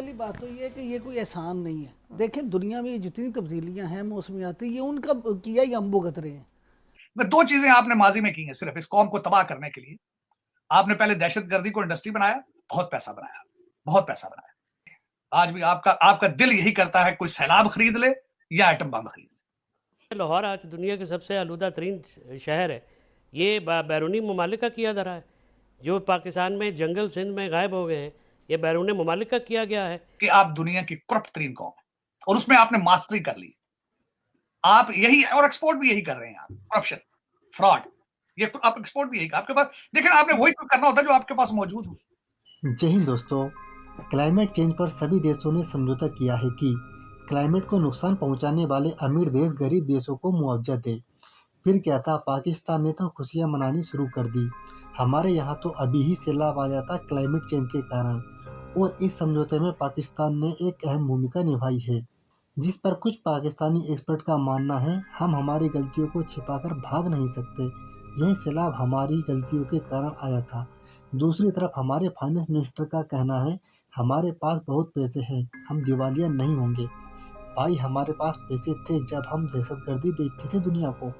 पहली बात तो ये है कि ये कोई एहसान नहीं है। देखें दुनिया में जितनी तब्दीलियां हैं मौसमियाती, ये उनका किया ही हम भुगत रहे हैं। दो चीजें आपने माजी में की हैं सिर्फ इस कौम को तबाह करने के लिए। आपने पहले दहशतगर्दी को इंडस्ट्री बनाया, बहुत पैसा बनाया, बहुत पैसा बनाया। आज भी आपका आपका दिल यही करता है कोई सैलाब खरीद ले या एटम बम खरीद ले। लाहौर आज दुनिया के सबसे आलूदा तरीन शहर है। ये बैरूनी ममालिक का किया जा रहा है। जो पाकिस्तान में जंगल सिंध में गायब हो गए हैं, ये बैरून ममालिक का किया गया है। कि आप दुनिया की करप्ट तरीन कौम है और उसमें आपने मास्टरी कर ली। आप यही और एक्सपोर्ट भी यही कर रहे हैं। आप करप्शन, फ्रॉड, ये आप एक्सपोर्ट भी यही आपके पास। लेकिन आपने वही करना होता जो आपके पास मौजूद हो। जय हिंद दोस्तों। क्लाइमेट चेंज पर सभी देशों ने समझौता किया है कि क्लाइमेट को नुकसान पहुंचाने वाले अमीर देश गरीब देशों को मुआवजा दे। फिर क्या था, पाकिस्तान ने तो खुशियां मनानी शुरू कर दी। हमारे यहाँ तो अभी ही सैलाब आ जाता क्लाइमेट चेंज के कारण, और इस समझौते में पाकिस्तान ने एक अहम भूमिका निभाई है, जिस पर कुछ पाकिस्तानी एक्सपर्ट का मानना है हम हमारी गलतियों को छिपाकर भाग नहीं सकते। यह सैलाब हमारी गलतियों के कारण आया था। दूसरी तरफ हमारे फाइनेंस मिनिस्टर का कहना है हमारे पास बहुत पैसे हैं, हम दिवालिया नहीं होंगे। भाई, हमारे पास पैसे थे जब हम दहशतगर्दी बेचते थे दुनिया को,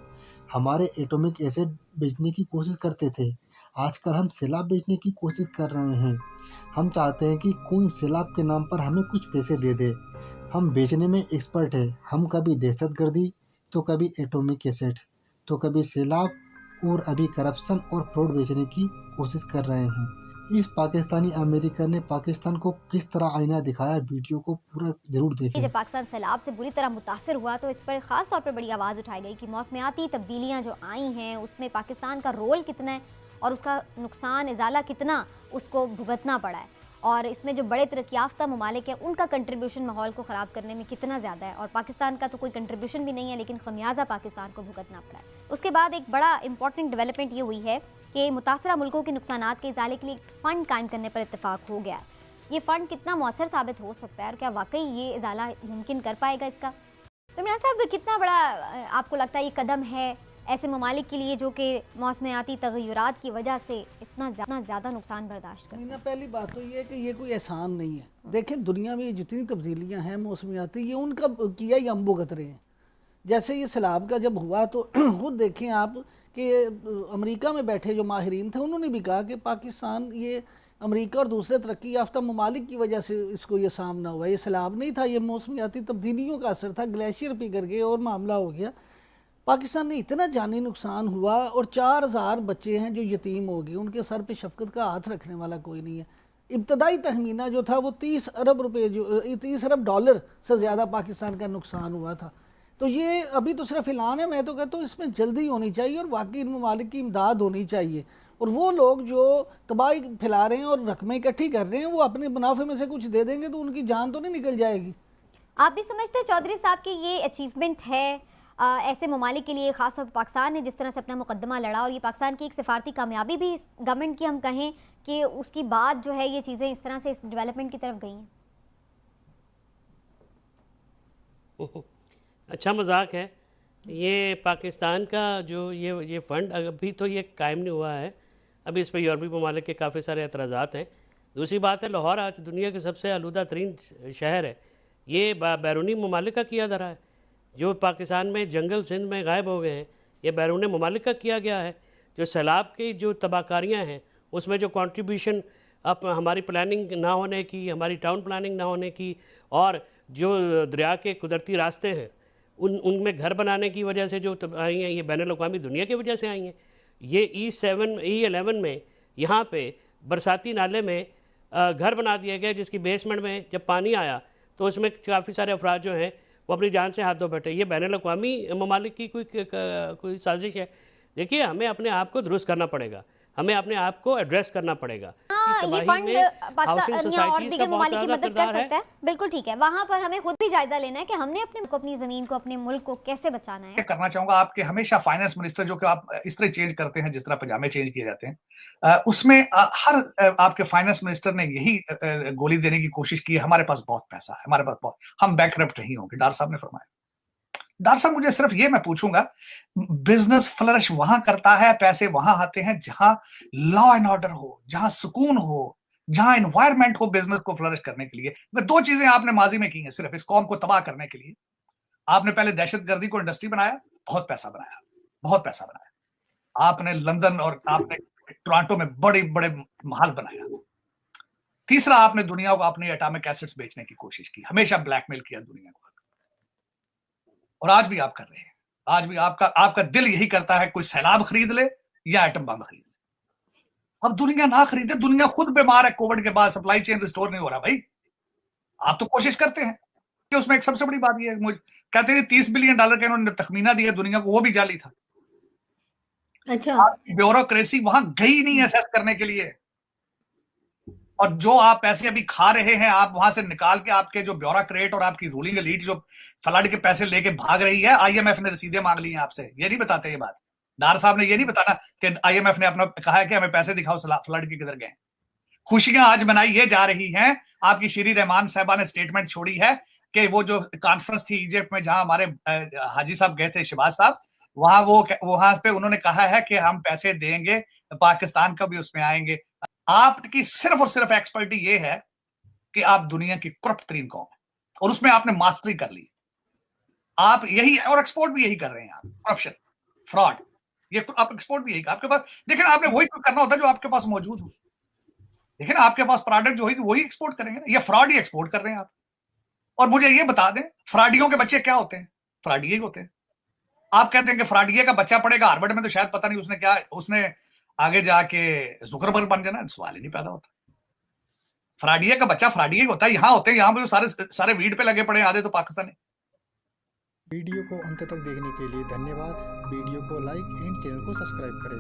हमारे एटॉमिक एसिड बेचने की कोशिश करते थे। आजकल हम सैलाब बेचने की कोशिश कर रहे हैं। हम चाहते हैं कि कोई सैलाब के नाम पर हमें कुछ पैसे दे दे। हम बेचने में एक्सपर्ट हैं। हम कभी दहशतगर्दी, तो कभी एटॉमिक एसिड, तो कभी सैलाब, और अभी करप्शन और फ्रॉड बेचने की कोशिश कर रहे हैं। इस पाकिस्तानी अमेरिकन ने पाकिस्तान को किस तरह आईना दिखाया, वीडियो को पूरा जरूर देखें। जब पाकिस्तान सैलाब से बुरी तरह मुतासर हुआ तो इस पर ख़ास तौर पर बड़ी आवाज़ उठाई गई कि मौसमियाती तब्दीलियाँ जो आई हैं उसमें पाकिस्तान का रोल कितना है और उसका नुकसान इजाला कितना उसको भुगतना पड़ा है, और इसमें जो बड़े तरक्की याफ्ता ममालिक हैं उनका कंट्रीब्यूशन माहौल को ख़राब करने में कितना ज़्यादा है, और पाकिस्तान का तो कोई कंट्रीब्यूशन भी नहीं है लेकिन खमियाजा पाकिस्तान को भुगतना पड़ा है। उसके बाद एक बड़ा इंपॉर्टेंट डेवलपमेंट ये हुई है कि मुतासरा मुल्कों के नुकसानात के इजाले के लिए एक फ़ंड कायम करने पर इत्तेफाक हो गया। ये फ़ंड कितना मौसर साबित हो सकता है और क्या वाकई ये इजाला मुमकिन कर पाएगा इसका? तो इमरान साहब, कितना बड़ा आपको लगता है ये कदम है ऐसे ममालिक के लिए जो कि मौसमियाती तग़य्युरात की वजह से इतना ज़्यादा नुकसान बर्दाश्त करते हैं? पहली बात तो ये है कि ये कोई एहसान नहीं है। देखें दुनिया में जितनी तब्दीलियां हैं मौसमियाती, ये उनका किया ही हम भुगत रहे हैं। जैसे ये सैलाब का जब हुआ तो खुद देखें आप कि अमेरिका में बैठे जो माहिरीन थे उन्होंने भी कहा कि पाकिस्तान ये अमेरिका और दूसरे तरक्की याफ्ता ममालिक की वजह से इसको ये सामना हुआ। ये सैलाब नहीं था, ये मौसमियाती तब्दीलियों का असर था। ग्लेशियर पिघल गए और मामला हो गया। पाकिस्तान में इतना जानी नुकसान हुआ और 4000 बच्चे हैं जो यतीम हो गए, उनके सर पे शफकत का हाथ रखने वाला कोई नहीं है। इब्तदाई तखमीना जो था वो 30 अरब रुपए, जो 30 अरब डॉलर से ज़्यादा पाकिस्तान का नुकसान हुआ था। तो ये अभी तो सिर्फ ऐलान है। मैं तो कहता हूँ इसमें जल्दी होनी चाहिए और वाकई इन ममालिक की इमदाद होनी चाहिए। और वो लोग जो तबाही फैला रहे हैं और रकमें इकट्ठी कर रहे हैं, वो अपने मुनाफे में से कुछ दे देंगे तो उनकी जान तो नहीं निकल जाएगी। आप भी समझते हैं चौधरी साहब कि ये अचीवमेंट है ऐसे ममालिक के लिए, खासतौर पर पाकिस्तान ने जिस तरह से अपना मुकदमा लड़ा, और ये पाकिस्तान की एक सिफारती कामयाबी भी इस गवर्नमेंट की हम कहें कि उसकी बाद जो है ये चीज़ें इस तरह से इस डेवलपमेंट की तरफ गई हैं? अच्छा मजाक है। ये पाकिस्तान का जो ये फ़ंड अभी तो ये कायम नहीं हुआ है। अभी इस पर यूरोपीय ममालिक के काफ़ी सारे एतराज़ात हैं। दूसरी बात है, लाहौर आज दुनिया के सबसे आलूदा तरीन शहर है। ये बैरूनी ममालिक का किया जा रहा है। जो पाकिस्तान में जंगल सिंध में गायब हो गए हैं, ये बैरून ममालिक का किया गया है। जो सैलाब की जो तबाहकारियाँ हैं उसमें जो कंट्रीब्यूशन अब हमारी प्लानिंग ना होने की, हमारी टाउन प्लानिंग ना होने की, और जो दरिया के कुदरती रास्ते हैं उनमें घर बनाने की वजह से जो आई हैं, ये बैनुल अक़वामी दुनिया की वजह से आई हैं। ये E11 में यहाँ पे बरसाती नाले में घर बना दिए गए, जिसकी बेसमेंट में जब पानी आया तो उसमें काफ़ी सारे अफराद जो हैं वो अपनी जान से हाथ धो बैठे। ये बैनुल अक़वामी ममालिक की कोई साजिश है? देखिए, हमें अपने आप को दुरुस्त करना पड़ेगा, हमें अपने आप को एड्रेस करना पड़ेगा। ये फंड पाकिस्तान या और दीगर ममालिक की मदद कर सकता है, बिल्कुल ठीक है। वहाँ पर हमें खुद भी जायजा लेना है कि हमने अपनी ज़मीन को, अपने मुल्क को कैसे बचाना है। करना चाहूंगा आपके हमेशा फाइनेंस मिनिस्टर जो कि आप इस तरह चेंज करते हैं जिस तरह पजामे चेंज किए जाते हैं, उसमें हर आपके फाइनेंस मिनिस्टर ने यही गोली देने की कोशिश की है, हमारे पास बहुत पैसा है, हमारे पास बहुत, हम बैंकरप्ट नहीं होंगे। डार साहब ने फरमाया। डार साहब, मुझे सिर्फ ये मैं पूछूंगा, बिजनेस फ्लरिश वहां करता है, पैसे वहां आते हैं जहां लॉ एंड ऑर्डर हो, जहां सुकून हो, जहां एनवायरमेंट को, बिजनेस को फ्लरिश करने के लिए। मैं 2 चीजें आपने माजी में की हैं सिर्फ इस कौम को तबाह करने के लिए। आपने पहले दहशतगर्दी को इंडस्ट्री बनाया, बहुत पैसा बनाया, बहुत पैसा बनाया। आपने लंदन और आपने टोरंटो में बड़े बड़े महल बनाया। तीसरा, आपने दुनिया को अपने एटॉमिक एसेट्स बेचने की कोशिश की, हमेशा ब्लैकमेल किया दुनिया को, और आज भी आप कर रहे हैं। आज भी आपका दिल यही करता है कोई सैलाब खरीद ले या एटम बम खरीद ले। अब दुनिया ना खरीदे, दुनिया खुद बीमार है कोविड के बाद, सप्लाई चेन रिस्टोर नहीं हो रहा भाई। आप तो कोशिश करते हैं कि उसमें एक सबसे बड़ी बात यह है, कहते हैं $30 बिलियन का इन्होंने तखमीना दिया दुनिया को, वो भी जाली था। अच्छा, ब्यूरोक्रेसी वहां गई नहीं असेस करने के लिए, और जो आप पैसे अभी खा रहे हैं आप वहां से निकाल के, आपके जो ब्यूरोक्रेट और आपकी रूलिंग एलीट जो फ्लड के पैसे लेके भाग रही है, आईएमएफ ने रसीदें मांग ली हैं आपसे। ये नहीं बताते ये बात, डार साहब ने ये नहीं बताना कि आईएमएफ ने अपना कहा है कि हमें पैसे दिखाओ फ्लड के किधर गए। खुशियां आज मनाई ये जा रही हैं। आपकी श्री रहमान साहबा ने स्टेटमेंट छोड़ी है कि वो जो कॉन्फ्रेंस थी इजिप्ट में, जहां हमारे हाजी साहब गए थे, शहबाज साहब, वहां पे उन्होंने कहा है कि हम पैसे देंगे, पाकिस्तान का भी उसमें आएंगे। आपकी सिर्फ और सिर्फ एक्सपर्टी ये है कि आप दुनिया की करप्ट तरीन कौम है, और उसमें आपने मास्टरी कर ली। आप यही, और एक्सपोर्ट भी यही कर रहे हैं आप, करप्शन, फ्रॉड, ये आप एक्सपोर्ट भी यही आपके पास। देखिए आपने वही करना होता है जो आपके पास मौजूद हो। देखिए ना, आपके पास प्रोडक्ट जो होगी वही एक्सपोर्ट करेंगे ना। ये फ्रॉड ही एक्सपोर्ट कर रहे हैं आप। और मुझे ये बता दें, फ्रॉडियों के बच्चे क्या होते हैं? फ्रॉडिये ही होते हैं। आप कहते हैं कि फ्रॉडिये का बच्चा पढ़ेगा हार्वर्ड में, तो शायद पता नहीं उसने आगे जाके जुकरबर्ग बन जाना, सवाल ही नहीं पैदा होता। फ्रॉडिये का बच्चा फ्रॉडिये होता है। यहाँ होते हैं, यहाँ पे सारे वीड पे लगे पड़े, आधे तो पाकिस्तानी। वीडियो को अंत तक देखने के लिए धन्यवाद। वीडियो को लाइक एंड चैनल को सब्सक्राइब करें।